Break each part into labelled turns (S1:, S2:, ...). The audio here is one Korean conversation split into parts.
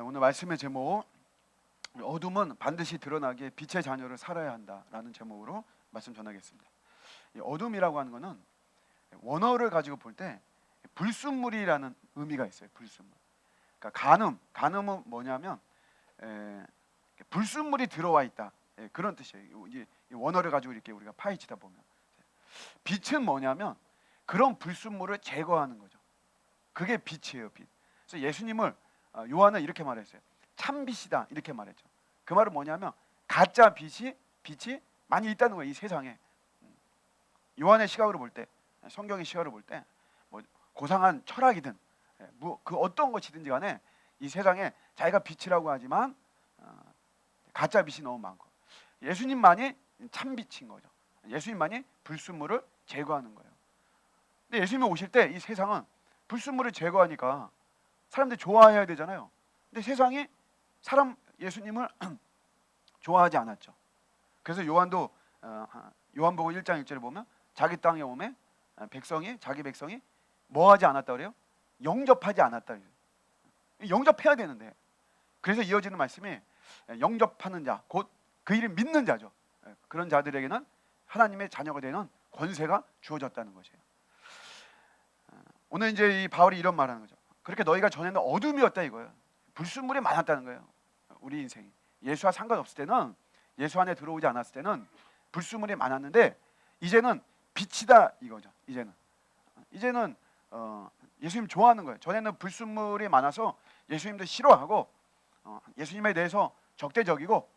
S1: 오늘 말씀의 제목, 어둠은 반드시 드러나기에 빛의 자녀를 살아야 한다라는 제목으로 말씀 전하겠습니다. 이 어둠이라고 하는 것은 원어를 가지고 볼 때 불순물이라는 의미가 있어요. 불순물. 그러니까 간음은 뭐냐면 불순물이 들어와 있다, 그런 뜻이에요. 이 원어를 가지고 이렇게 우리가 파헤치다 보면, 빛은 뭐냐면 그런 불순물을 제거하는 거죠. 그게 빛이에요, 빛. 그래서 예수님을 요한은 이렇게 말했어요. 참빛이다, 이렇게 말했죠. 그 말은 뭐냐면 가짜 빛이 많이 있다는 거예요, 이 세상에. 요한의 시각으로 볼 때, 성경의 시각으로 볼 때, 뭐 고상한 철학이든 뭐 그 어떤 것이든지 간에 이 세상에 자기가 빛이라고 하지만 가짜 빛이 너무 많고, 예수님만이 참빛인 거죠. 예수님만이 불순물을 제거하는 거예요. 근데 예수님이 오실 때 이 세상은 불순물을 제거하니까 사람들이 좋아해야 되잖아요. 근데 세상이 예수님을 좋아하지 않았죠. 그래서 요한도 요한복음 1장 1절에 보면 자기 땅에 오매 자기 백성이 뭐하지 않았다 그래요? 영접하지 않았다 그래요. 영접해야 되는데, 그래서 이어지는 말씀이 영접하는 자, 곧 그 이름 믿는 자죠. 그런 자들에게는 하나님의 자녀가 되는 권세가 주어졌다는 것이에요. 오늘 이제 이 바울이 이런 말하는 거죠. 그렇게 너희가 전에는 어둠이었다 이거예요. 불순물이 많았다는 거예요. 우리 인생이 예수와 상관없을 때는, 예수 안에 들어오지 않았을 때는 불순물이 많았는데 이제는 빛이다 이거죠. 이제는 예수님 좋아하는 거예요. 전에는 불순물이 많아서 예수님도 싫어하고 예수님에 대해서 적대적이고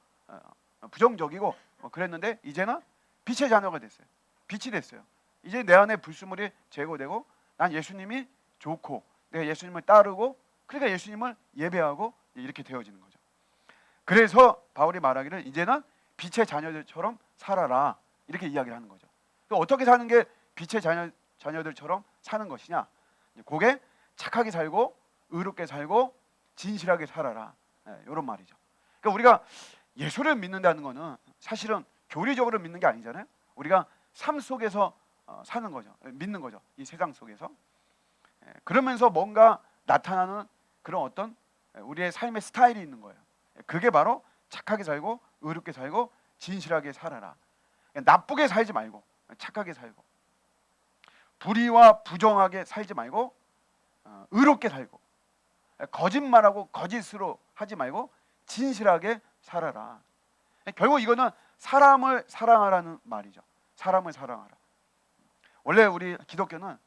S1: 부정적이고 그랬는데, 이제는 빛의 자녀가 됐어요. 빛이 됐어요. 이제 내 안에 불순물이 제거되고 난 예수님이 좋고 내가 예수님을 따르고, 그러니까 예수님을 예배하고 이렇게 되어지는 거죠. 그래서 바울이 말하기를 이제는 빛의 자녀들처럼 살아라, 이렇게 이야기를 하는 거죠. 또 어떻게 사는 게 빛의 자녀들처럼 사는 것이냐? 그게 착하게 살고 의롭게 살고 진실하게 살아라, 이런 말이죠. 그러니까 우리가 예수를 믿는다는 것은 사실은 교리적으로 믿는 게 아니잖아요. 우리가 삶 속에서 사는 거죠. 믿는 거죠. 이 세상 속에서. 그러면서 뭔가 나타나는 그런 어떤 우리의 삶의 스타일이 있는 거예요. 그게 바로 착하게 살고 의롭게 살고 진실하게 살아라. 나쁘게 살지 말고 착하게 살고, 불의와 부정하게 살지 말고 의롭게 살고, 거짓말하고 거짓으로 하지 말고 진실하게 살아라. 결국 이거는 사람을 사랑하라는 말이죠. 사람을 사랑하라. 원래 우리 기독교는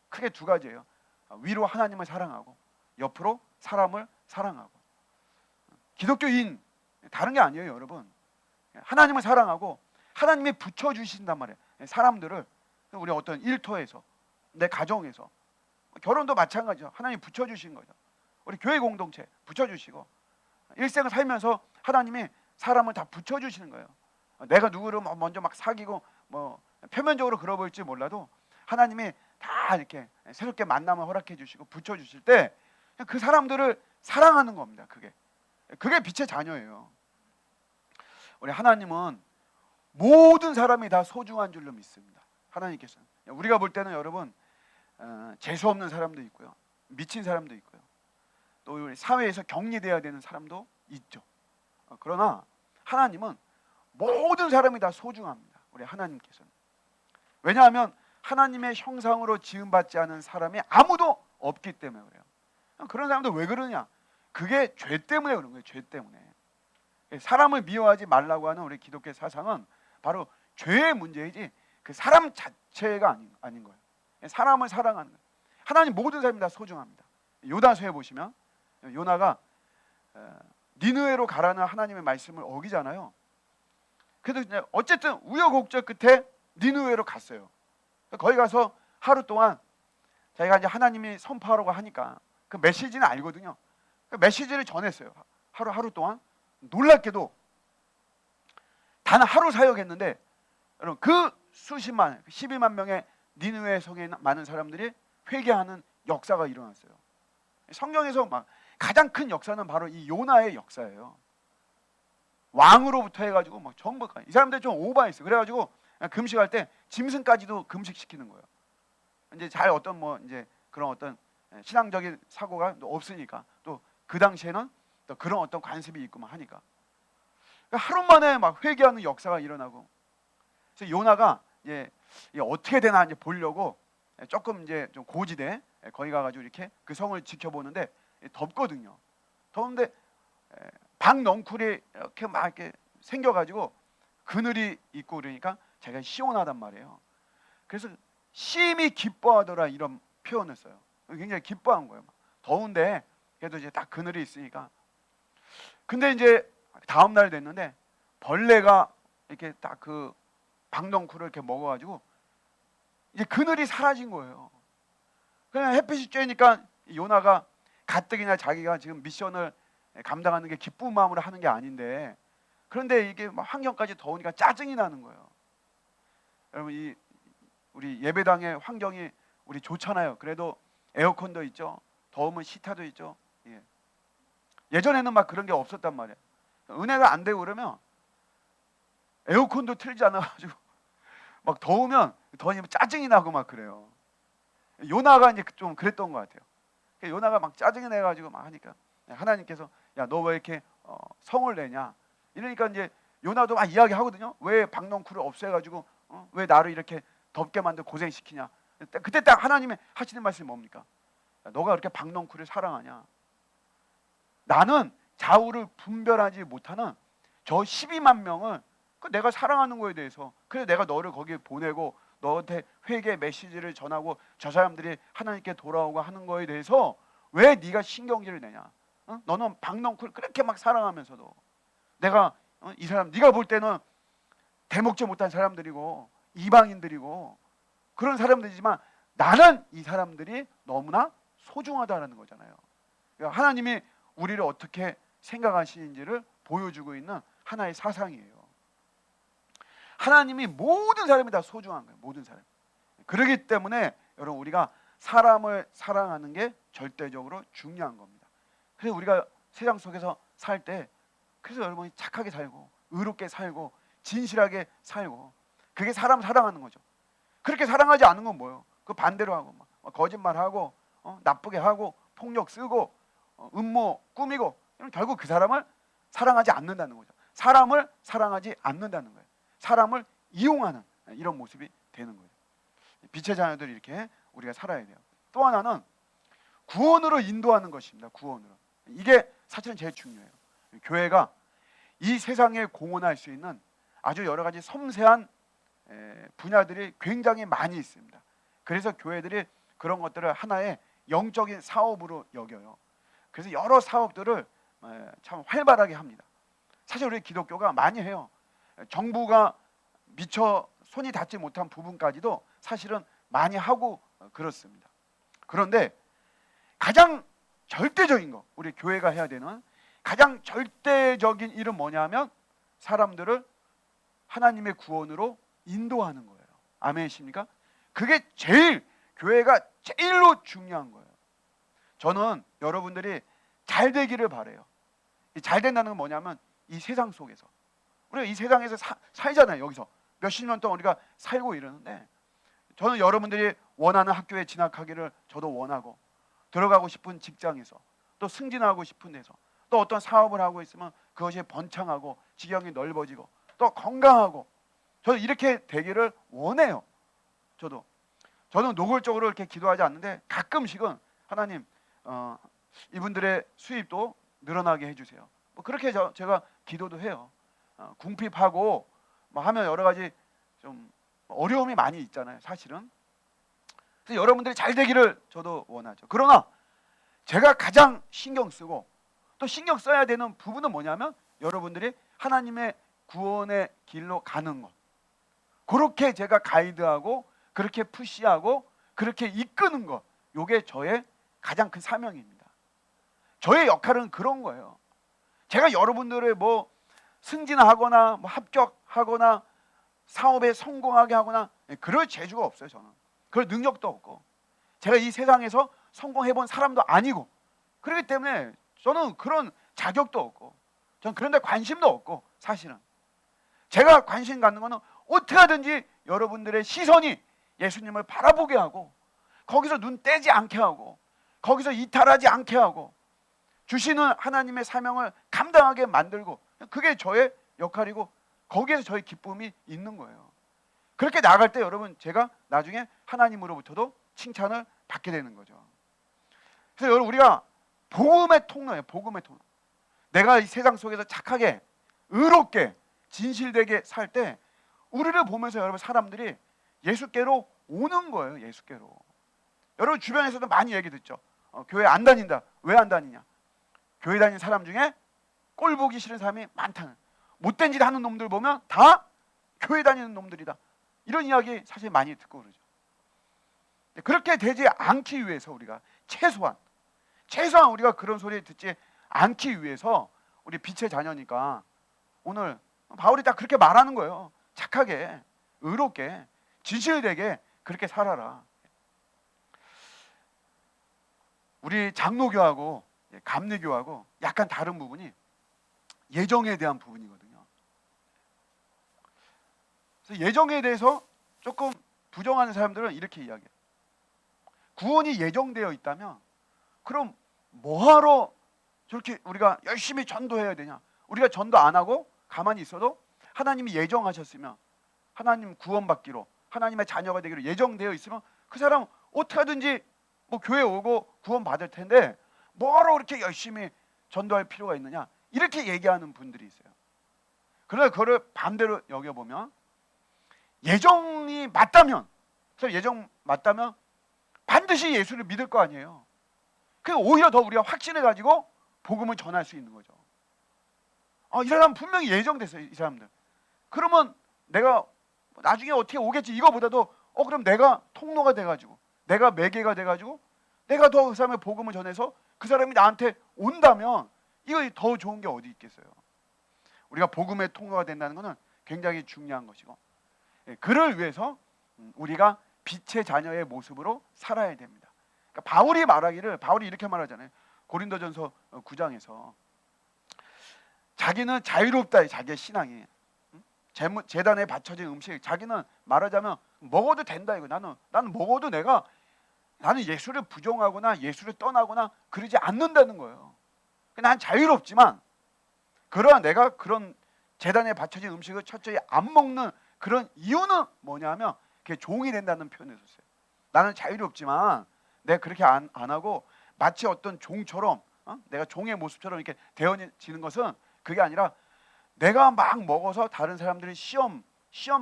S1: 크게 두 가지예요. 위로 하나님을 사랑하고 옆으로 사람을 사랑하고. 기독교인 다른 게 아니에요, 여러분. 하나님을 사랑하고 하나님이 붙여주신단 말이에요. 사람들을 우리 어떤 일터에서, 내 가정에서, 결혼도 마찬가지죠. 하나님이 붙여주신 거죠. 우리 교회 공동체 붙여주시고, 일생을 살면서 하나님이 사람을 다 붙여주시는 거예요. 내가 누구를 먼저 막 사귀고 뭐 표면적으로 그러 보일지 몰라도 하나님이 다 이렇게 새롭게 만남을 허락해 주시고 붙여주실 때 그 사람들을 사랑하는 겁니다. 그게 빛의 자녀예요. 우리 하나님은 모든 사람이 다 소중한 줄로 믿습니다. 하나님께서는. 우리가 볼 때는 여러분 재수 없는 사람도 있고요, 미친 사람도 있고요, 또 우리 사회에서 격리돼야 되는 사람도 있죠. 그러나 하나님은 모든 사람이 다 소중합니다. 우리 하나님께서는. 왜냐하면 하나님의 형상으로 지음받지 않은 사람이 아무도 없기 때문에 그래요. 그런 사람들 왜 그러냐? 그게 죄 때문에 그런 거예요. 죄 때문에. 사람을 미워하지 말라고 하는 우리 기독교 사상은 바로 죄의 문제이지 그 사람 자체가 아닌 거예요. 사람을 사랑하는 거예요. 하나님 모든 사람이 다 소중합니다. 요나서에 보시면 요나가 니느웨로 가라는 하나님의 말씀을 어기잖아요. 그래도 어쨌든 우여곡절 끝에 니느웨로 갔어요. 거기 가서 하루 동안 자기가 이제 하나님이 선포하라고 하니까 그 메시지는 알거든요. 그 메시지를 전했어요. 하루 동안. 놀랍게도 단 하루 사역했는데, 여러분 그 수십만, 12만 명의 니느웨 성에 많은 사람들이 회개하는 역사가 일어났어요. 성경에서 막 가장 큰 역사는 바로 이 요나의 역사예요. 왕으로부터 해가지고 막 전부 이 사람들 좀 오버했어요. 그래가지고 금식할 때 짐승까지도 금식시키는 거예요. 이제 잘 어떤 뭐 이제 그런 어떤 신앙적인 사고가 없으니까, 또 그 당시에는 또 그런 어떤 관습이 있고만 하니까 그러니까 하루 만에 막 회개하는 역사가 일어나고, 그래서 요나가 이제 이게 어떻게 되나 이제 보려고 조금 이제 좀 고지대 거기 가가지고 이렇게 그 성을 지켜보는데 덥거든요. 더운데 박넝쿨이 이렇게 막 이렇게 생겨가지고 그늘이 있고 그러니까 자기가 시원하단 말이에요. 그래서 심히 기뻐하더라 이런 표현을 써요. 굉장히 기뻐한 거예요. 더운데 그래도 이제 딱 그늘이 있으니까. 근데 이제 다음 날 됐는데 벌레가 이렇게 딱 그 박넝쿨을 이렇게 먹어가지고 이제 그늘이 사라진 거예요. 그냥 햇빛이 쬐니까 요나가 가뜩이나 자기가 지금 미션을 감당하는 게 기쁜 마음으로 하는 게 아닌데, 그런데 이게 막 환경까지 더우니까 짜증이 나는 거예요. 여러분 이 우리 예배당의 환경이 우리 좋잖아요. 그래도 에어컨도 있죠. 더우면 시타도 있죠. 예. 예전에는 막 그런 게 없었단 말이에요. 은혜가 안 되고 그러면 에어컨도 틀지 않아가지고 막 더우면 더우면 짜증이 나고 막 그래요. 요나가 이제 좀 그랬던 것 같아요. 요나가 막 짜증이 내가지고 막 하니까 하나님께서 야 너 왜 이렇게 성을 내냐 이러니까 이제 요나도 막 이야기하거든요. 왜 박넝쿨을 없애가지고 왜 나를 이렇게 덥게 만들 고생시키냐. 그때 딱 하나님의 하시는 말씀이 뭡니까? 야, 너가 그렇게 박넝쿨을 사랑하냐? 나는 좌우를 분별하지 못하는 저 12만 명을 내가 사랑하는 거에 대해서, 그래서 내가 너를 거기에 보내고 너한테 회개 메시지를 전하고 저 사람들이 하나님께 돌아오고 하는 거에 대해서 왜 네가 신경질을 내냐? 너는 박넝쿨 그렇게 막 사랑하면서도 내가 이 사람 네가 볼 때는 대먹지 못한 사람들이고 이방인들이고 그런 사람들이지만 나는 이 사람들이 너무나 소중하다라는 거잖아요. 그러니까 하나님이 우리를 어떻게 생각하시는지를 보여주고 있는 하나의 사상이에요. 하나님이 모든 사람이 다 소중한 거예요. 모든 사람. 그렇기 때문에 여러분 우리가 사람을 사랑하는 게 절대적으로 중요한 겁니다. 그래서 우리가 세상 속에서 살 때 그래서 여러분이 착하게 살고 의롭게 살고 진실하게 살고 그게 사람 사랑하는 거죠. 그렇게 사랑하지 않은 건 뭐예요? 그 반대로 하고 막 거짓말하고 나쁘게 하고 폭력 쓰고 음모 꾸미고 이런 결국 그 사람을 사랑하지 않는다는 거죠. 사람을 사랑하지 않는다는 거예요. 사람을 이용하는 이런 모습이 되는 거예요. 빛의 자녀들이 이렇게 우리가 살아야 돼요. 또 하나는 구원으로 인도하는 것입니다. 구원으로. 이게 사실은 제일 중요해요. 교회가 이 세상에 공헌할 수 있는 아주 여러 가지 섬세한 분야들이 굉장히 많이 있습니다. 그래서 교회들이 그런 것들을 하나의 영적인 사업으로 여겨요. 그래서 여러 사업들을 참 활발하게 합니다. 사실 우리 기독교가 많이 해요. 정부가 미처 손이 닿지 못한 부분까지도 사실은 많이 하고 그렇습니다. 그런데 가장 절대적인 거, 우리 교회가 해야 되는 가장 절대적인 일은 뭐냐면 사람들을 하나님의 구원으로 인도하는 거예요. 아멘이십니까? 그게 제일 교회가 제일로 중요한 거예요. 저는 여러분들이 잘 되기를 바라요. 잘 된다는 건 뭐냐면 이 세상 속에서 우리가 이 세상에서 살잖아요. 여기서 몇십 년 동안 우리가 살고 이러는데 저는 여러분들이 원하는 학교에 진학하기를 저도 원하고 들어가고 싶은 직장에서 또 승진하고 싶은 데서 또 어떤 사업을 하고 있으면 그것이 번창하고 지경이 넓어지고 또 건강하고 저는 이렇게 되기를 원해요. 저는 노골적으로 이렇게 기도하지 않는데 가끔씩은 하나님 이분들의 수입도 늘어나게 해주세요. 뭐 그렇게 제가 기도도 해요. 궁핍하고 뭐 하면 여러 가지 좀 어려움이 많이 있잖아요. 사실은. 그래서 여러분들이 잘 되기를 저도 원하죠. 그러나 제가 가장 신경 쓰고 또 신경 써야 되는 부분은 뭐냐면 여러분들이 하나님의 구원의 길로 가는 것. 그렇게 제가 가이드하고 그렇게 푸시하고 그렇게 이끄는 것. 이게 저의 가장 큰 사명입니다. 저의 역할은 그런 거예요. 제가 여러분들의 뭐 승진하거나 뭐 합격하거나 사업에 성공하게 하거나 그럴 재주가 없어요. 저는 그럴 능력도 없고 제가 이 세상에서 성공해본 사람도 아니고 그렇기 때문에 저는 그런 자격도 없고 저는 그런 데 관심도 없고 사실은 제가 관심 갖는 거는 어떻게 하든지 여러분들의 시선이 예수님을 바라보게 하고 거기서 눈 떼지 않게 하고 거기서 이탈하지 않게 하고 주시는 하나님의 사명을 감당하게 만들고, 그게 저의 역할이고 거기에서 저의 기쁨이 있는 거예요. 그렇게 나아갈 때 여러분, 제가 나중에 하나님으로부터도 칭찬을 받게 되는 거죠. 그래서 여러분, 우리가 복음의 통로예요. 복음의 통로. 내가 이 세상 속에서 착하게, 의롭게, 진실되게 살 때 우리를 보면서 여러분, 사람들이 예수께로 오는 거예요. 예수께로. 여러분 주변에서도 많이 얘기 듣죠. 교회 안 다닌다. 왜 안 다니냐? 교회 다니는 사람 중에 꼴 보기 싫은 사람이 많다는, 못된 짓 하는 놈들 보면 다 교회 다니는 놈들이다, 이런 이야기 사실 많이 듣고 그러죠. 그렇게 되지 않기 위해서 우리가 최소한 우리가 그런 소리 듣지 않기 위해서, 우리 빛의 자녀니까 오늘 바울이 딱 그렇게 말하는 거예요. 착하게, 의롭게, 진실되게 그렇게 살아라. 우리 장로교하고 감리교하고 약간 다른 부분이 예정에 대한 부분이거든요. 그래서 예정에 대해서 조금 부정하는 사람들은 이렇게 이야기해요. 구원이 예정되어 있다면 그럼 뭐하러 저렇게 우리가 열심히 전도해야 되냐? 우리가 전도 안 하고 가만히 있어도 하나님이 예정하셨으면, 하나님 구원받기로, 하나님의 자녀가 되기로 예정되어 있으면 그 사람 어떻게 하든지 뭐 교회 오고 구원 받을 텐데 뭐하러 그렇게 열심히 전도할 필요가 있느냐, 이렇게 얘기하는 분들이 있어요. 그러나 그걸 반대로 여겨보면, 예정이 맞다면, 예정 맞다면 반드시 예수를 믿을 거 아니에요. 그래서 오히려 더 우리가 확신해 가지고 복음을 전할 수 있는 거죠. 이 사람 분명히 예정됐어요, 이 사람들. 그러면 내가 나중에 어떻게 오겠지, 이거보다도 그럼 내가 통로가 돼가지고, 내가 매개가 돼가지고, 내가 더 그 사람의 복음을 전해서 그 사람이 나한테 온다면 이거 더 좋은 게 어디 있겠어요. 우리가 복음의 통로가 된다는 것은 굉장히 중요한 것이고, 그를 위해서 우리가 빛의 자녀의 모습으로 살아야 됩니다. 그러니까 바울이 이렇게 말하잖아요. 고린도전서 9장에서 자기는 자유롭다, 자기의 신앙이. 제단에 바쳐진 음식, 자기는 말하자면 먹어도 된다, 이거. 나는 먹어도 나는 예수를 부정하거나 예수를 떠나거나 그러지 않는다는 거예요. 난 자유롭지만, 그러나 내가 그런 제단에 바쳐진 음식을 철저히 안 먹는 그런 이유는 뭐냐면, 그게 종이 된다는 표현을 썼어요. 나는 자유롭지만 내가 그렇게 안 하고 마치 어떤 종처럼, 내가 종의 모습처럼 이렇게 되어지는 것은 그게 아니라, 내가 막 먹어서 다른 사람들이 시험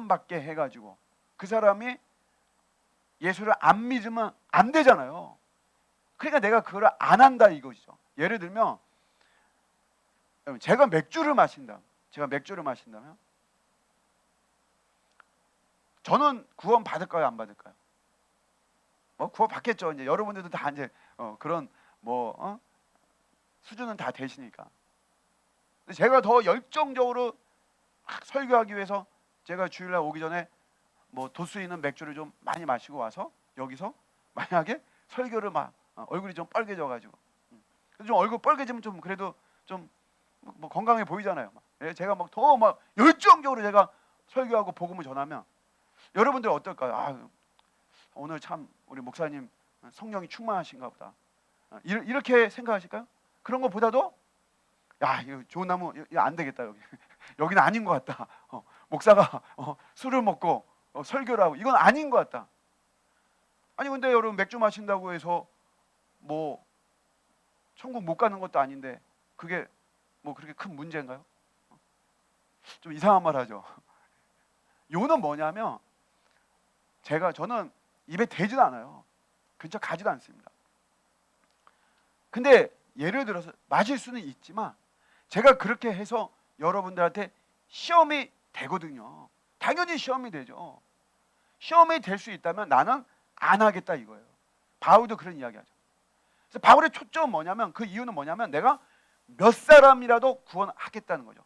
S1: 받게 해가지고 그 사람이 예수를 안 믿으면 안 되잖아요. 그러니까 내가 그걸 안 한다, 이것이죠. 예를 들면, 제가 맥주를 마신다면 저는 구원 받을까요, 안 받을까요? 구원 받겠죠. 이제 여러분들도 다 이제 그런 수준은 다 되시니까. 제가 더 열정적으로 막 설교하기 위해서 제가 주일날 오기 전에 도수 있는 맥주를 좀 많이 마시고 와서 여기서 만약에 설교를 막 얼굴이 좀 빨개져가지고, 좀 얼굴 빨개지면 좀 그래도 좀 건강해 보이잖아요. 제가 더 열정적으로 제가 설교하고 복음을 전하면 여러분들 어떨까요? 오늘 참 우리 목사님 성령이 충만하신가 보다, 이렇게 생각하실까요? 그런 것보다도 이거 좋은 나무, 이거 안 되겠다, 여기는 아닌 것 같다. 목사가 술을 먹고 설교를 하고 이건 아닌 것 같다. 아니 근데 여러분, 맥주 마신다고 해서 천국 못 가는 것도 아닌데 그게 그렇게 큰 문제인가요? 좀 이상한 말 하죠. 요는 뭐냐면, 저는 입에 대지도 않아요. 근처 가지도 않습니다. 근데 예를 들어서 마실 수는 있지만 제가 그렇게 해서 여러분들한테 시험이 되거든요. 당연히 시험이 되죠. 시험이 될 수 있다면 나는 안 하겠다, 이거예요. 바울도 그런 이야기하죠. 그래서 바울의 초점은 뭐냐면, 그 이유는 뭐냐면, 내가 몇 사람이라도 구원하겠다는 거죠.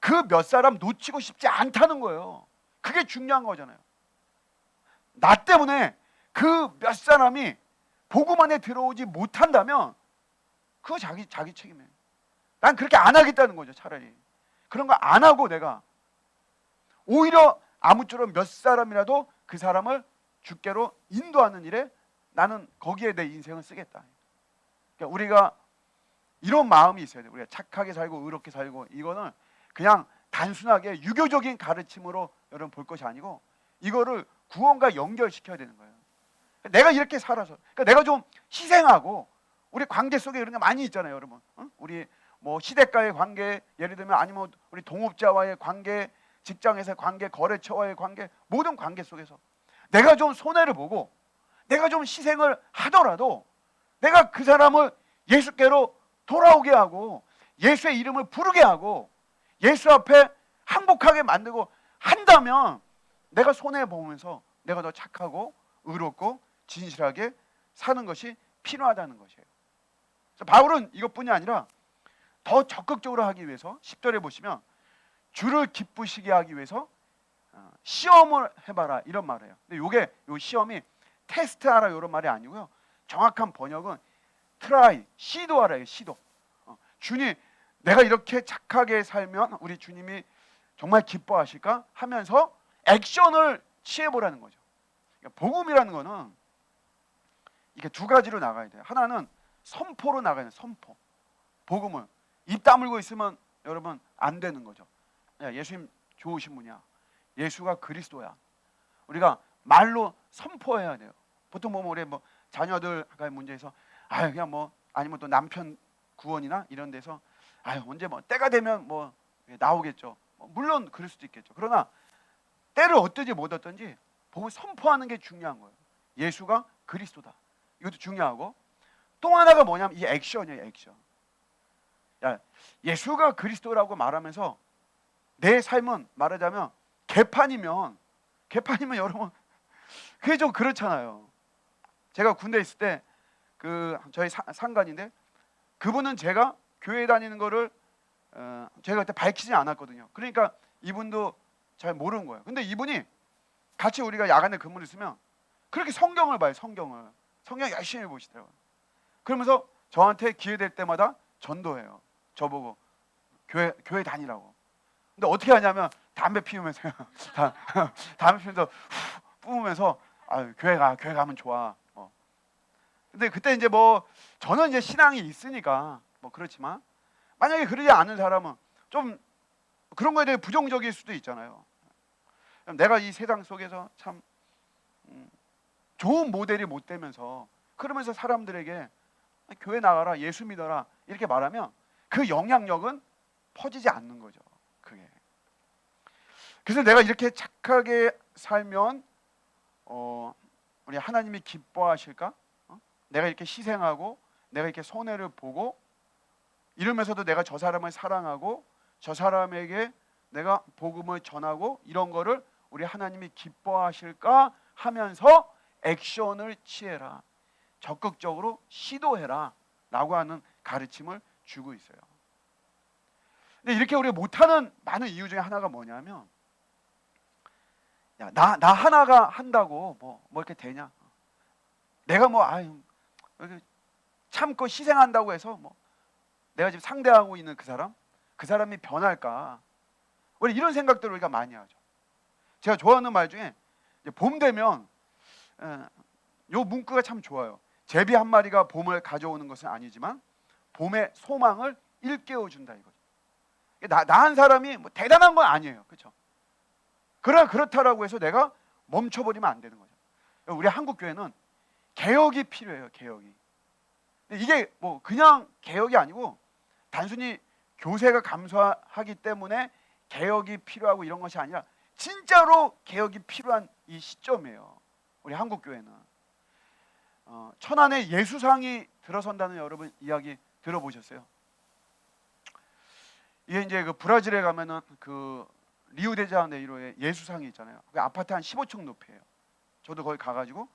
S1: 그 몇 사람 놓치고 싶지 않다는 거예요. 그게 중요한 거잖아요. 나 때문에 그 몇 사람이 복음 안에 들어오지 못한다면 그거 자기 책임이에요. 난 그렇게 안 하겠다는 거죠. 차라리 그런 거 안 하고 내가 오히려 아무쪼록 몇 사람이라도 그 사람을 주께로 인도하는 일에 나는 거기에 내 인생을 쓰겠다. 그러니까 우리가 이런 마음이 있어야 돼요. 우리가 착하게 살고 의롭게 살고, 이거는 그냥 단순하게 유교적인 가르침으로 여러분 볼 것이 아니고 이거를 구원과 연결시켜야 되는 거예요. 내가 이렇게 살아서, 그러니까 내가 좀 희생하고, 우리 관계 속에 이런 게 많이 있잖아요, 여러분. 우리 뭐 시댁과의 관계, 예를 들면 아니면 우리 동업자와의 관계, 직장에서의 관계, 거래처와의 관계, 모든 관계 속에서 내가 좀 손해를 보고 내가 좀 희생을 하더라도 내가 그 사람을 예수께로 돌아오게 하고 예수의 이름을 부르게 하고 예수 앞에 항복하게 만들고 한다면 내가 손해보면서 내가 더 착하고 의롭고 진실하게 사는 것이 필요하다는 것이에요. 바울은 이것뿐이 아니라 더 적극적으로 하기 위해서 10절에 보시면 주를 기쁘시게 하기 위해서 시험을 해봐라 이런 말을 해요. 근데 요게 요 시험이 테스트하라 이런 말이 아니고요. 정확한 번역은 트라이, 시도하라예요. 시도. 주님, 내가 이렇게 착하게 살면 우리 주님이 정말 기뻐하실까 하면서 액션을 취해보라는 거죠. 그러니까 복음이라는 거는 이게 두 가지로 나가야 돼요. 하나는 선포로 나가야 돼요. 선포. 복음을 입 다물고 있으면 여러분 안 되는 거죠. 야, 예수님 좋으신 분이야. 예수가 그리스도야. 우리가 말로 선포해야 돼요. 보통 보면 우리 뭐 자녀들과의 문제에서 그냥 뭐 아니면 또 남편 구원이나 이런 데서 언제 뭐 때가 되면 뭐 나오겠죠. 물론 그럴 수도 있겠죠. 그러나 때를 얻든지 못 얻든지 복음을 선포하는 게 중요한 거예요. 예수가 그리스도다. 이것도 중요하고 또 하나가 뭐냐면 이 액션이에요. 액션. 예수가 그리스도라고 말하면서 내 삶은 말하자면 개판이면 여러분 그게 좀 그렇잖아요. 제가 군대에 있을 때 저희 상관인데 그분은 제가 교회 다니는 거를 제가 그때 밝히지 않았거든요. 그러니까 이분도 잘 모르는 거예요. 근데 이분이 같이 우리가 야간에 근무를 있으면 그렇게 성경을 봐요. 성경 열심히 보시더라고요. 그러면서 저한테 기회 될 때마다 전도해요. 저보고 교회 다니라고. 근데 어떻게 하냐면 담배 피우면서 담배 피우면서 뿜으면서 교회 가면 좋아. 근데 그때 이제 뭐 저는 이제 신앙이 있으니까 뭐 그렇지만 만약에 그러지 않은 사람은 좀 그런 거에 대해 부정적일 수도 있잖아요. 내가 이 세상 속에서 참 좋은 모델이 못 되면서 그러면서 사람들에게 교회 나가라, 예수 믿어라 이렇게 말하면 그 영향력은 퍼지지 않는 거죠. 그게. 그래서 내가 이렇게 착하게 살면 우리 하나님이 기뻐하실까? 내가 이렇게 희생하고 내가 이렇게 손해를 보고 이러면서도 내가 저 사람을 사랑하고 저 사람에게 내가 복음을 전하고 이런 거를 우리 하나님이 기뻐하실까 하면서 액션을 취해라. 적극적으로 시도해라 라고 하는 가르침을 주고 있어요. 근데 이렇게 우리가 못하는 많은 이유 중에 하나가 뭐냐면 나 하나가 한다고 뭐 이렇게 되냐? 내가 참고 희생한다고 해서 뭐 내가 지금 상대하고 있는 그 사람이 변할까? 우리 이런 생각들을 우리가 많이 하죠. 제가 좋아하는 말 중에 봄 되면 요 문구가 참 좋아요. 제비 한 마리가 봄을 가져오는 것은 아니지만 봄의 소망을 일깨워 준다 이거죠. 나 한 사람이 뭐 대단한 건 아니에요, 그렇죠? 그러나 그렇다라고 해서 내가 멈춰버리면 안 되는 거죠. 우리 한국 교회는 개혁이 필요해요, 개혁이. 근데 이게 뭐 그냥 개혁이 아니고 단순히 교세가 감소하기 때문에 개혁이 필요하고 이런 것이 아니라 진짜로 개혁이 필요한 이 시점이에요. 우리 한국 교회는 천안에 예수상이 들어선다는 여러분 이야기 들어보셨어요? 이게 이제 그 브라질에 가면은 그 리우데자네이루에 예수상이 있잖아요. 그 아파트 한 15층 높이에요. 저도 거기 가가지고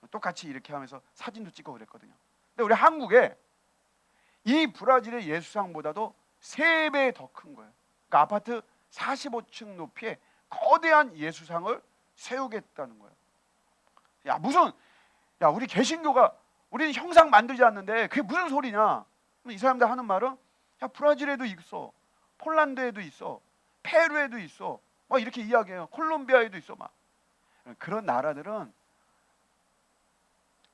S1: 똑같이 이렇게 하면서 사진도 찍고 그랬거든요. 근데 우리 한국에 이 브라질의 예수상보다도 3배 더 큰 거예요. 그러니까 아파트 45층 높이에 거대한 예수상을 세우겠다는 거예요. 우리 개신교가 우리는 형상 만들지 않는데 그게 무슨 소리냐? 이 사람들 하는 말은 브라질에도 있어, 폴란드에도 있어, 페루에도 있어, 막 이렇게 이야기해요. 콜롬비아에도 있어, 막 그런 나라들은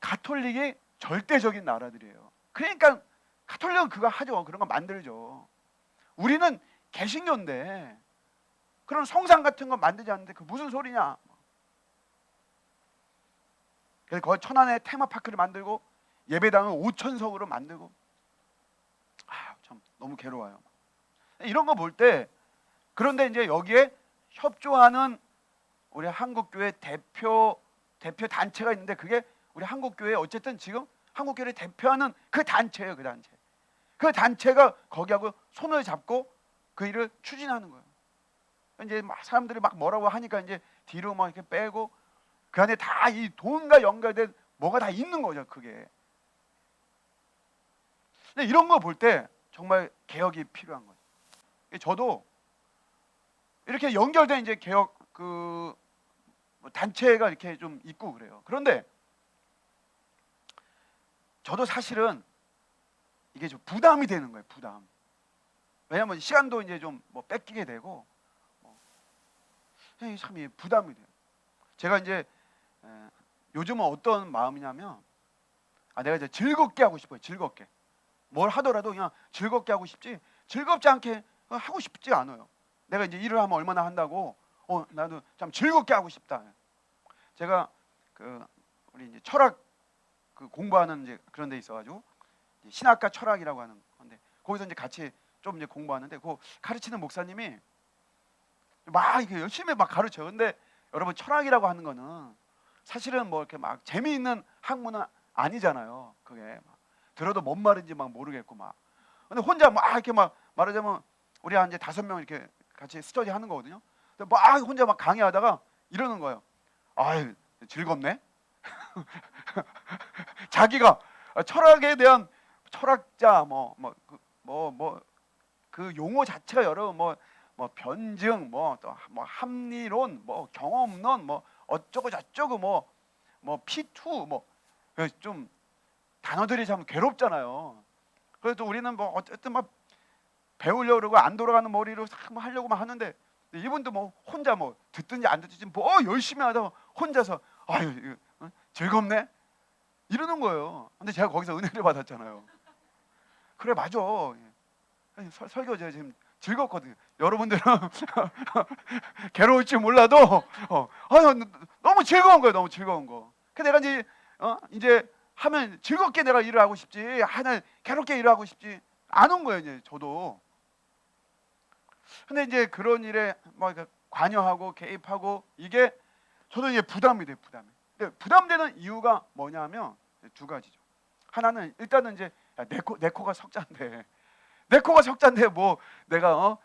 S1: 가톨릭이 절대적인 나라들이에요. 그러니까 가톨릭은 그거 하죠. 그런 거 만들죠. 우리는 개신교인데 그런 성상 같은 거 만들지 않는데 그 무슨 소리냐. 그래서 거기 천안에 테마파크를 만들고 예배당을 5,000석으로 만들고, 참 너무 괴로워요. 이런 거 볼 때, 그런데 이제 여기에 협조하는 우리 한국교회 대표 단체가 있는데, 그게 우리 한국교회 어쨌든 지금 한국교회를 대표하는 그 단체예요. 그 단체가 거기하고 손을 잡고 그 일을 추진하는 거예요. 이제 막 사람들이 막 뭐라고 하니까 이제 뒤로 막 이렇게 빼고, 그 안에 다 이 돈과 연결된 뭐가 다 있는 거죠. 그게. 근데 이런 거 볼 때 정말 개혁이 필요한 거죠. 저도 이렇게 연결된 이제 개혁 그 단체가 이렇게 좀 있고 그래요. 그런데 저도 사실은 이게 좀 부담이 되는 거예요. 부담. 왜냐하면 시간도 이제 좀 뭐 뺏기게 되고, 참 부담이 돼요. 제가 이제 요즘은 어떤 마음이냐면, 내가 이제 즐겁게 하고 싶어요. 즐겁게. 뭘 하더라도 그냥 즐겁게 하고 싶지, 즐겁지 않게 하고 싶지 않아요. 내가 이제 일을 하면 얼마나 한다고, 나도 참 즐겁게 하고 싶다. 제가 우리 이제 철학 공부하는 이제 그런 데 있어가지고 신학과 철학이라고 하는 건데, 거기서 이제 같이 좀 이제 공부하는데, 그 가르치는 목사님이 막 이렇게 열심히 막 가르쳐요. 근데 여러분, 철학이라고 하는 거는 사실은 뭐 이렇게 막 재미있는 학문은 아니잖아요. 그게 막 들어도 뭔 말인지 막 모르겠고 막. 근데 혼자 막 이렇게 막 말하자면 우리 한 이제 5명 이렇게 같이 스터디 하는 거거든요. 근데 막 혼자 막 강의하다가 이러는 거예요. 아유, 즐겁네. 자기가 철학에 대한 철학자 그 용어 자체가 여러 뭐 변증 뭐 또 뭐 합리론 뭐 경험론 뭐 어쩌고 저쩌고 뭐 P2 뭐 좀 단어들이 참 괴롭잖아요. 그래도 우리는 뭐 어쨌든 막 배우려고 그러고 안 돌아가는 머리로 뭐 하려고만 하는데, 이분도 뭐 혼자 뭐 듣든지 안 듣든지 뭐 열심히 하다 혼자서 아유 이거, 즐겁네 이러는 거예요. 근데 제가 거기서 은혜를 받았잖아요. 그래, 맞아. 설교제 지금 즐겁거든요. 여러분들은 괴로울지 몰라도 너무 즐거운 거예요. 너무 즐거운 거. 그 내가 이제 하면 즐겁게 내가 일을 하고 싶지, 난 괴롭게 일을 하고 싶지 않은 거예요. 이제 저도. 근데 이제 그런 일에 막 관여하고 개입하고, 이게 저도 이제 부담이 돼요. 근데 부담되는 이유가 뭐냐면 두 가지죠. 하나는 일단은 이제 내 코가 석자인데 뭐 내가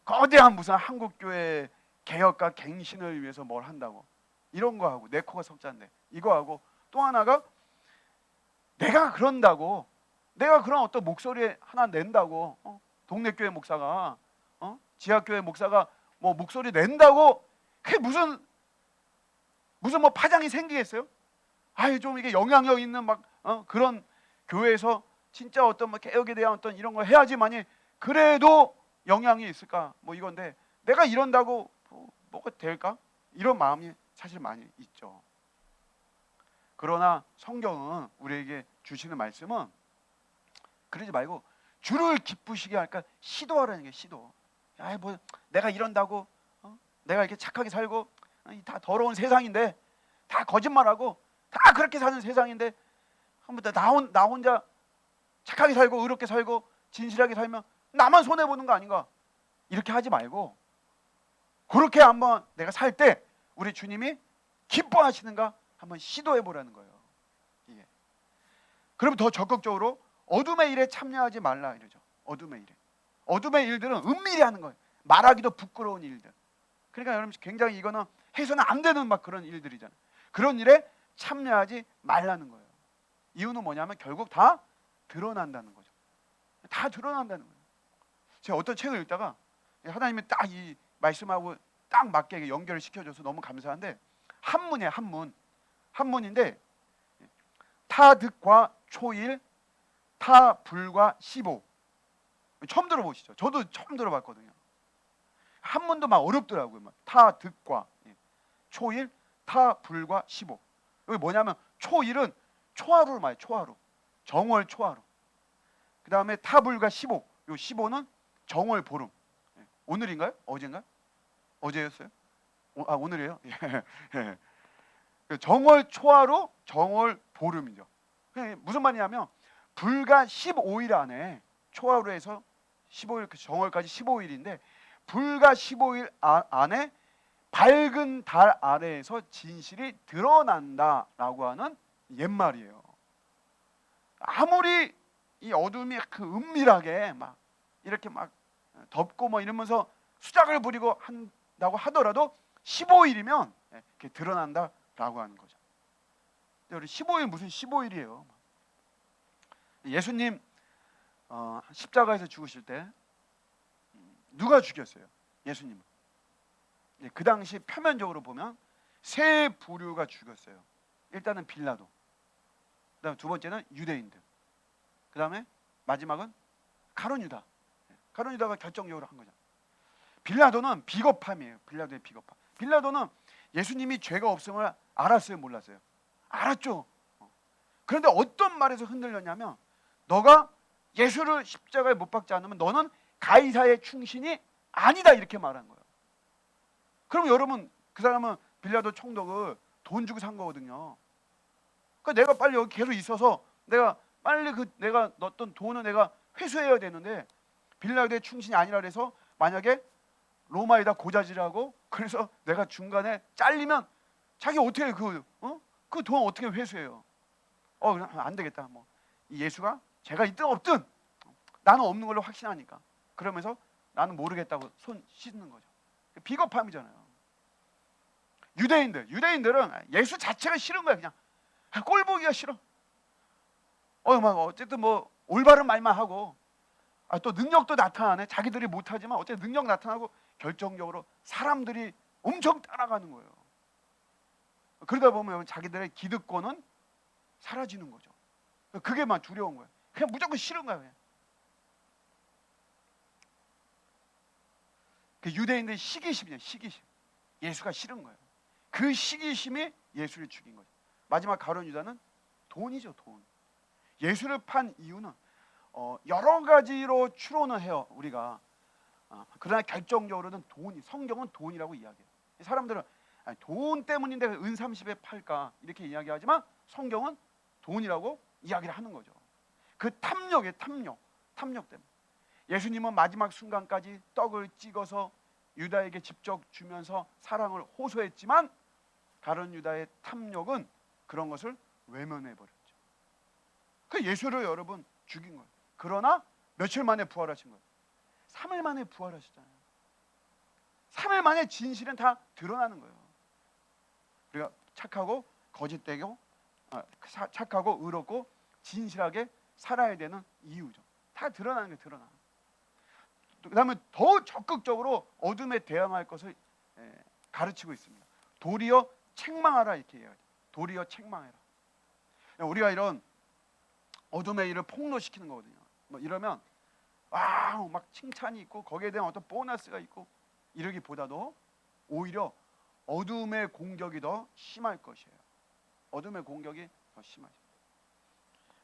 S1: 거대한 무슨 한국교회 개혁과 갱신을 위해서 뭘 한다고 이런 거 하고, 내 코가 석자인데 이거 하고, 또 하나가 내가 그런다고, 내가 그런 어떤 목소리 하나 낸다고, 동네 교회 목사가 지하교회 목사가 뭐 목소리 낸다고 그게 무슨 뭐 파장이 생기겠어요? 좀 이게 영향력 있는 막 그런 교회에서 진짜 어떤 뭐 개혁에 대한 어떤 이런 걸 해야지만이 그래도 영향이 있을까 뭐 이건데, 내가 이런다고 뭐가 될까? 이런 마음이 사실 많이 있죠. 그러나 성경은 우리에게 주시는 말씀은 그러지 말고 주를 기쁘시게 할까 시도하라는 게, 시도. 뭐 내가 이런다고 내가 이렇게 착하게 살고, 다 더러운 세상인데, 다 거짓말하고 다 그렇게 사는 세상인데, 한번 나 혼자 착하게 살고 의롭게 살고 진실하게 살면 나만 손해 보는 거 아닌가? 이렇게 하지 말고, 그렇게 한번 내가 살 때 우리 주님이 기뻐하시는가 한번 시도해 보라는 거예요. 이게. 그럼 더 적극적으로 어둠의 일에 참여하지 말라 이러죠. 어둠의 일들은 은밀히 하는 거예요. 말하기도 부끄러운 일들. 그러니까 여러분, 굉장히 이거는 해서는 안 되는 막 그런 일들이잖아요. 그런 일에 참여하지 말라는 거예요. 이유는 뭐냐면 결국 다 드러난다는 거죠. 다 드러난다는 거예요. 제가 어떤 책을 읽다가 하나님이 딱 이 말씀하고 딱 맞게 연결을 시켜줘서 너무 감사한데, 한문이에요. 한문인데, 타득과 초일, 타불과 15. 처음 들어보시죠? 저도 처음 들어봤거든요. 한문도 막 어렵더라고요. 막 타득과 초일, 타불과 15. 여기 뭐냐면 초일은 초하루를 말해요. 초하루. 정월 초하루. 그 다음에 타불과 15. 요 15는 정월 보름. 오늘인가요? 어제인가요? 어제였어요? 오늘이에요? 예. 그 정월 초하루 정월 보름이죠. 무슨 말이냐면 불과 15일 안에 초하루에서 15일 정월까지 15일인데 불과 15일 안에 밝은 달 아래에서 진실이 드러난다라고 하는 옛말이에요. 아무리 이 어둠이 그 은밀하게 막 이렇게 막 덮고 뭐 이러면서 수작을 부리고 한다고 하더라도 15일이면 이렇게 드러난다라고 하는 거죠. 우리 15일 무슨 15일이에요? 예수님 십자가에서 죽으실 때 누가 죽였어요? 예수님은. 그 당시 표면적으로 보면 세 부류가 죽였어요. 일단은 빌라도, 그다음 두 번째는 유대인들, 그다음에 마지막은 가룟 유다. 가룟 유다가 결정적으로 한 거죠. 빌라도는 비겁함이에요. 빌라도의 비겁함. 빌라도는 예수님이 죄가 없음을 알았어요, 몰랐어요? 알았죠. 그런데 어떤 말에서 흔들렸냐면 너가 예수를 십자가에 못 박지 않으면 너는 가이사의 충신이 아니다 이렇게 말한 거예요. 그럼 여러분 그 사람은 빌라도 총독을 돈 주고 산 거거든요. 그러니까 내가 빨리 여기 계속 있어서 내가 빨리 내가 넣었던 돈을 내가 회수해야 되는데 빌라도의 충신이 아니라 그래서 만약에 로마에다 고자질하고 그래서 내가 중간에 잘리면 자기 어떻게 그 돈 어떻게 회수해요? 안 되겠다. 뭐 예수가 제가 있든 없든 나는 없는 걸로 확신하니까 그러면서 나는 모르겠다고 손 씻는 거죠. 비겁함이잖아요. 유대인들은 예수 자체가 싫은 거야. 그냥 꼴 보기가 싫어. 막 어쨌든 뭐 올바른 말만 하고 또 능력도 나타나네. 자기들이 못하지만 어쨌든 능력 나타나고 결정적으로 사람들이 엄청 따라가는 거예요. 그러다 보면 자기들의 기득권은 사라지는 거죠. 그게만 두려운 거예요. 그냥 무조건 싫은 거예요. 그냥. 그 유대인들의 시기심이에요. 시기심. 예수가 싫은 거예요. 그 시기심이 예수를 죽인 거죠. 마지막 가룟 유다는 돈이죠. 돈. 예수를 판 이유는 여러 가지로 추론을 해요. 우리가. 그러나 결정적으로는 돈이, 성경은 돈이라고 이야기해요. 사람들은 돈 때문인데 은 30에 팔까 이렇게 이야기하지만 성경은 돈이라고 이야기를 하는 거죠. 그 탐욕이에요. 탐욕 때문에. 예수님은 마지막 순간까지 떡을 찍어서 유다에게 직접 주면서 사랑을 호소했지만 가룟 유다의 탐욕은 그런 것을 외면해 버렸죠. 그 예수를 여러분 죽인 거예요. 그러나 며칠 만에 부활하신 거예요. 3일 만에 부활하셨잖아요. 3일 만에 진실은 다 드러나는 거예요. 우리가 착하고 거짓되고 착하고 의롭고 진실하게 살아야 되는 이유죠. 다 드러나는 게 드러나. 그다음에 더 적극적으로 어둠에 대항할 것을 가르치고 있습니다. 도리어 책망하라 이렇게 얘기하죠. 도리어 책망해라. 우리가 이런 어둠의 일을 폭로시키는 거거든요. 뭐 이러면 와우 막 칭찬이 있고 거기에 대한 어떤 보너스가 있고 이러기보다도 오히려 어둠의 공격이 더 심할 것이에요. 어둠의 공격이 더 심하죠.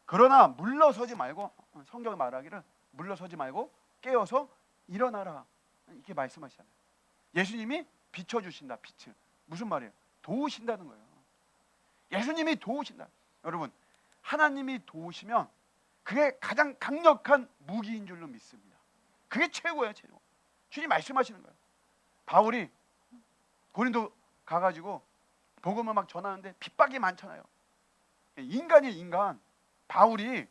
S1: 그러나 물러서지 말고 성경이 말하기를 물러서지 말고 깨어서 일어나라 이렇게 말씀하시잖아요. 예수님이 비춰주신다. 빛을 무슨 말이에요? 도우신다는 거예요. 예수님이 도우신다. 여러분 하나님이 도우시면 그게 가장 강력한 무기인 줄로 믿습니다. 그게 최고예요. 최고. 주님 말씀하시는 거예요. 바울이 고린도 가가지고 복음을 막 전하는데 핍박이 많잖아요. 인간이 인간. 바울이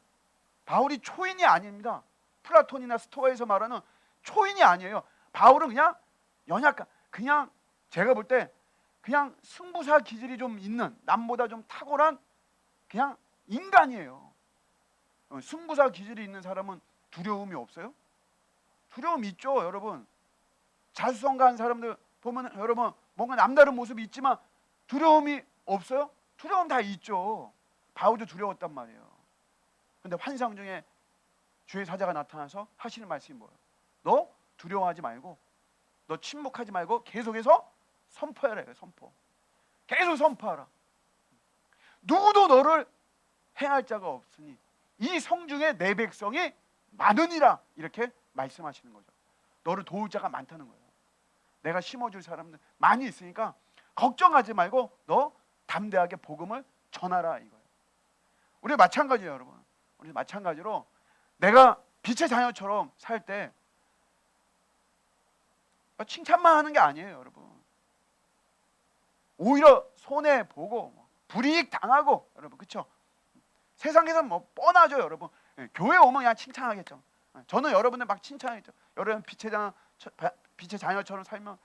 S1: 초인이 아닙니다. 플라톤이나 스토아에서 말하는 초인이 아니에요. 바울은 그냥 연약한, 그냥 제가 볼 때 그냥 승부사 기질이 좀 있는, 남보다 좀 탁월한 그냥 인간이에요. 승부사 기질이 있는 사람은 두려움이 없어요? 두려움 있죠, 여러분. 자수성가한 사람들 보면 여러분 뭔가 남다른 모습이 있지만 두려움이 없어요? 두려움 다 있죠. 바울도 두려웠단 말이에요. 근데 환상 중에 주의 사자가 나타나서 하시는 말씀이 뭐예요? 너 두려워하지 말고, 너 침묵하지 말고 계속해서 선포해라. 선포. 계속 선포하라. 누구도 너를 행할 자가 없으니 이 성중에 내 백성이 많으니라 이렇게 말씀하시는 거죠. 너를 도울 자가 많다는 거예요. 내가 심어줄 사람들 많이 있으니까 걱정하지 말고 너 담대하게 복음을 전하라 이거예요. 우리 마찬가지예요, 여러분. 우리 마찬가지로 내가 빛의 자녀처럼 살 때 칭찬만 하는 게 아니에요, 여러분. 오히려 손해 보고 불이익 당하고, 여러분, 그렇죠? 세상에서 뭐 뻔하죠, 여러분. 교회 오면 그냥 칭찬하겠죠. 저는 여러분들 막 칭찬했죠. 여러분 빛의 자녀처럼 살면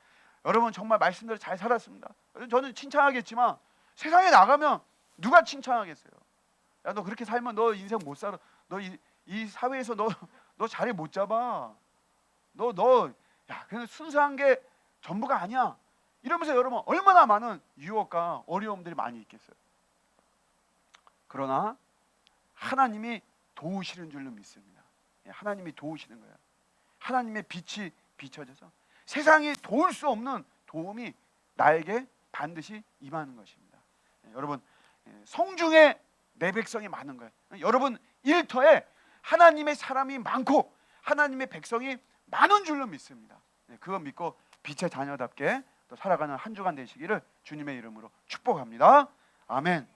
S1: 여러분 정말 말씀대로 잘 살았습니다. 저는 칭찬하겠지만 세상에 나가면 누가 칭찬하겠어요? 야, 너 그렇게 살면 너 인생 못 살아. 너 이 사회에서 너 자리 못 잡아. 야, 그냥 순수한 게 전부가 아니야. 이러면서 여러분 얼마나 많은 유혹과 어려움들이 많이 있겠어요. 그러나 하나님이 도우시는 줄로 믿습니다. 하나님이 도우시는 거예요. 하나님의 빛이 비춰져서 세상이 도울 수 없는 도움이 나에게 반드시 임하는 것입니다. 여러분, 성중에 내 백성이 많은 거예요. 여러분 일터에 하나님의 사람이 많고 하나님의 백성이 많은 줄로 믿습니다. 그거 믿고 빛의 자녀답게 또 살아가는 한 주간 되시기를 주님의 이름으로 축복합니다. 아멘.